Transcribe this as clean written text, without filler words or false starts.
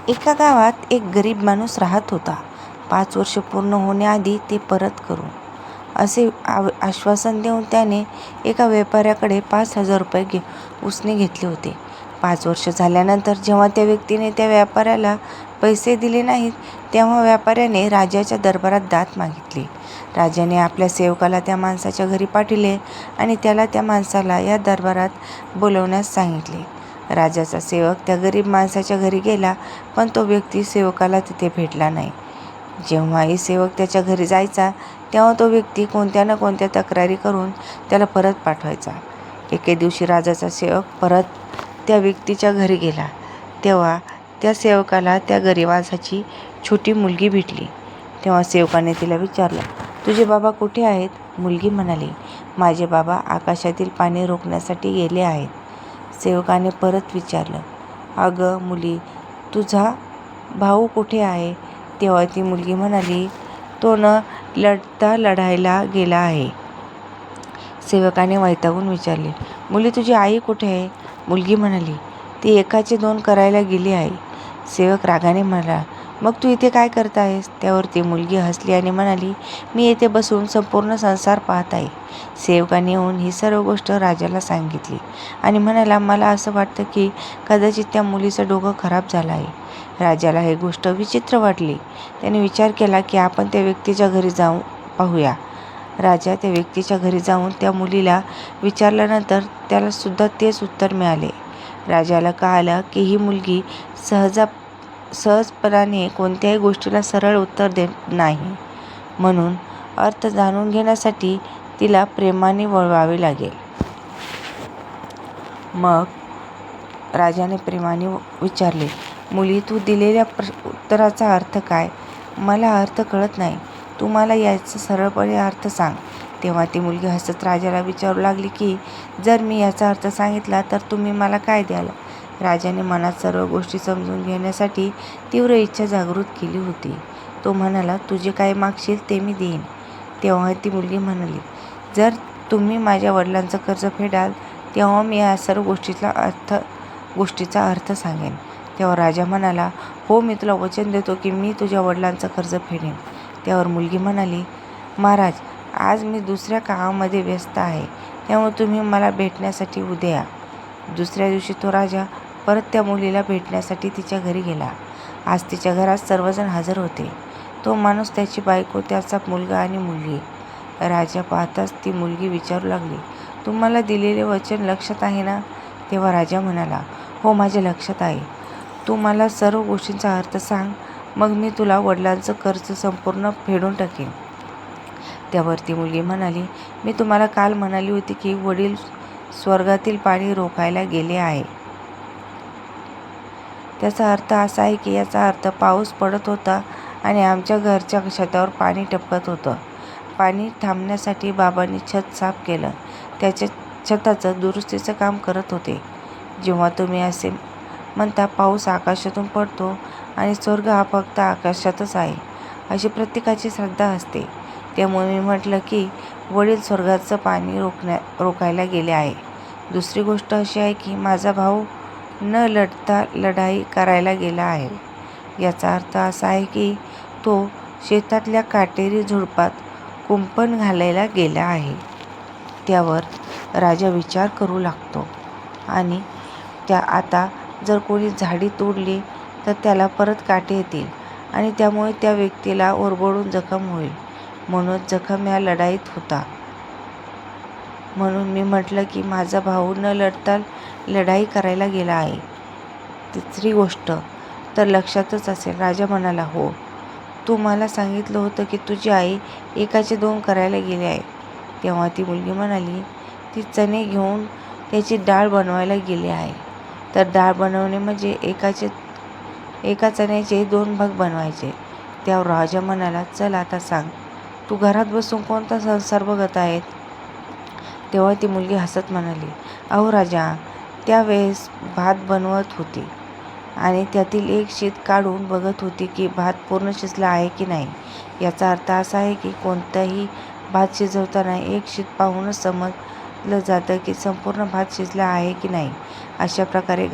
एका गावात एक गरीब माणूस राहत होता. 5 वर्ष पूर्ण होण्याआधी ते परत करू असे आश्वासन देऊन त्याने एका व्यापाऱ्याकडे 5,000 रुपये उसने घेतले होते. 5 वर्ष झाल्यानंतर जेव्हा त्या व्यक्तीने त्या व्यापाऱ्याला पैसे दिले नाहीत, तेव्हा व्यापाऱ्याने राजाच्या दरबारात दाद मागितली. राजाने आपल्या सेवकाला त्या माणसाच्या घरी पाठविले आणि त्याला त्या माणसाला या दरबारात बोलवण्यास सांगितले. राजाचा सेवक त्या गरीब माणसाच्या घरी गेला, पण तो व्यक्ती सेवकाला तिथे भेटला नाही. जेव्हाही सेवक त्याच्या घरी जायचा, तेव्हा तो व्यक्ती कोणत्या ना कोणत्या तक्रारी करून त्याला परत पाठवायचा. एके दिवशी राजाचा सेवक परत त्या व्यक्तीच्या घरी गेला. तेव्हा त्या सेवकाला त्या गरिबाची छोटी मुलगी भेटली. तेव्हा सेवकाने तिला विचारलं, "तुझे बाबा कुठे आहेत?" मुलगी म्हणाली, "माझे बाबा आकाशातील पाणी रोखण्यासाठी गेले आहेत." सेवकाने परत विचारलं, "अगं मुली, तुझा भाऊ कुठे आहे?" तेव्हा ती मुलगी म्हणाली, "तो न लढता लढायला गेला आहे." सेवकाने वैतागून विचारले, "मुली, तुझी आई कुठे आहे?" मुलगी म्हणाली, "ती एकाचे 2 करायला गेली आहे." सेवक रागाने म्हणाला, "मग तू इथे काय करत आहेस?" त्यावर ती मुलगी हसली आणि म्हणाली, "मी येथे बसून संपूर्ण संसार पाहत आहे." सेवकाने येऊन ही सर्व गोष्ट राजाला सांगितली आणि म्हणाला, "मला असं वाटतं की कदाचित त्या मुलीचं डोकं खराब झालं आहे." राजाला ही गोष्ट विचित्र वाटली. त्याने विचार केला की आपण त्या व्यक्तीच्या घरी जाऊन पाहूया. राजा त्या व्यक्तीच्या घरी जाऊन त्या मुलीला विचारल्यानंतर त्याला सुद्धा तेच उत्तर मिळाले. राजाला कळालं की ही मुलगी सहजपणाने कोणत्याही गोष्टीला सरळ उत्तर देत नाही, म्हणून अर्थ जाणून घेण्यासाठी तिला प्रेमाने वळवावे लागेल. मग राजाने प्रेमाने विचारले, "मुली, तू दिलेल्या उत्तराचा अर्थ काय? मला अर्थ कळत नाही. तू मला याचा सरळपणे अर्थ सांग." तेव्हा ती मुलगी हसत राजाला विचारू लागली की, "जर मी याचा अर्थ सांगितला तर तुम्ही मला काय द्याल?" राजाने मनात सर्व गोष्टी समजून घेण्यासाठी तीव्र इच्छा जागृत केली होती. तो म्हणाला, "तुझे काय मागशील ते मी देईन." तेव्हा ती मुलगी म्हणाली, "जर तुम्ही माझ्या वडिलांचं कर्ज फेडाल, तेव्हा मी या सर्व गोष्टीचा अर्थ सांगेन." तेव्हा राजा म्हणाला, "हो, मी तुला वचन देतो की मी तुझ्या वडिलांचं कर्ज फेडेन." त्यावर मुलगी म्हणाली, "महाराज, आज मी दुसऱ्या कामामध्ये व्यस्त आहे, त्यामुळे तुम्ही मला भेटण्यासाठी उद्या या." दुसऱ्या दिवशी तो राजा परत त्या मुलीला भेटण्यासाठी तिच्या घरी गेला. आज तिच्या घरात सर्वजण हजर होते. तो माणूस, त्याची बायको, त्याचा मुलगा आणि मुलगी. राजा पाहताच ती मुलगी विचारू लागली, "तुम्हाला दिलेले वचन लक्षात आहे ना?" तेव्हा राजा म्हणाला, "हो, माझ्या लक्षात आहे. तू मला सर्व गोष्टींचा अर्थ सांग, मग मी तुला वडिलांचं कर्ज संपूर्ण फेडून टाकेन." त्यावर ती मुलगी म्हणाली, "मी तुम्हाला काल म्हणाली होती की वडील स्वर्गातील पाणी रोखायला गेले आहे. त्याचा अर्थ असा आहे की याचा अर्थ पाऊस पडत होता आणि आमच्या घरच्या छतावर पाणी टपकत होतं. पाणी थांबण्यासाठी बाबांनी छत साफ केलं. त्याच्या छताचं दुरुस्तीचं काम करत होते. जेव्हा तुम्ही असे म्हणता पाऊस आकाशातून पडतो आणि स्वर्ग हा फक्त आकाशातच आहे, अशी प्रत्येकाची श्रद्धा असते. त्यामुळे मी म्हटलं की वडील स्वर्गाचं पाणी रोखायला गेले आहे. दुसरी गोष्ट अशी आहे की माझा भाऊ न लढता लढाई करायला गेला आहे. याचा अर्थ असा आहे की तो शेतातल्या काटेरी झुडपात कुंपण घालायला गेला आहे." त्यावर राजा विचार करू लागतो आणि आता जर कोणी झाडी तोडली तर त्याला परत काटे येतील आणि त्यामुळे त्या व्यक्तीला ओरबाडून जखम होईल. म्हणून जखम या लढाईत होता. म्हणून मी म्हटलं की माझा भाऊ न लढता लढाई करायला गेला आहे. तिसरी गोष्ट तर लक्षातच असेल. राजा म्हणाला, "हो, तू मला सांगितलं होतं की तुझी आई एकाचे 2 करायला गेली आहे." तेव्हा ती मुलगी म्हणाली, "ती चणे घेऊन त्याची डाळ बनवायला गेली आहे." तर डाळ बनवणे म्हणजे एका चण्याचे 2 भाग बनवायचे. त्यावर राजा म्हणाला, "चल आता सांग, तू घरात बसून कोणता संसार बघत आहेत?" तेव्हा ती मुलगी हसत म्हणाली, "अहो राजा, त्यावेळेस भात बनवत होती आणि त्यातील एक शीत काढून बघत होती की भात पूर्ण शिजला आहे की नाही." याचा अर्थ असा आहे की कोणताही भात शिजवताना एक शीत पाहूनच समजलं जातं की संपूर्ण भात शिजला आहे की नाही. अशा प्रकारे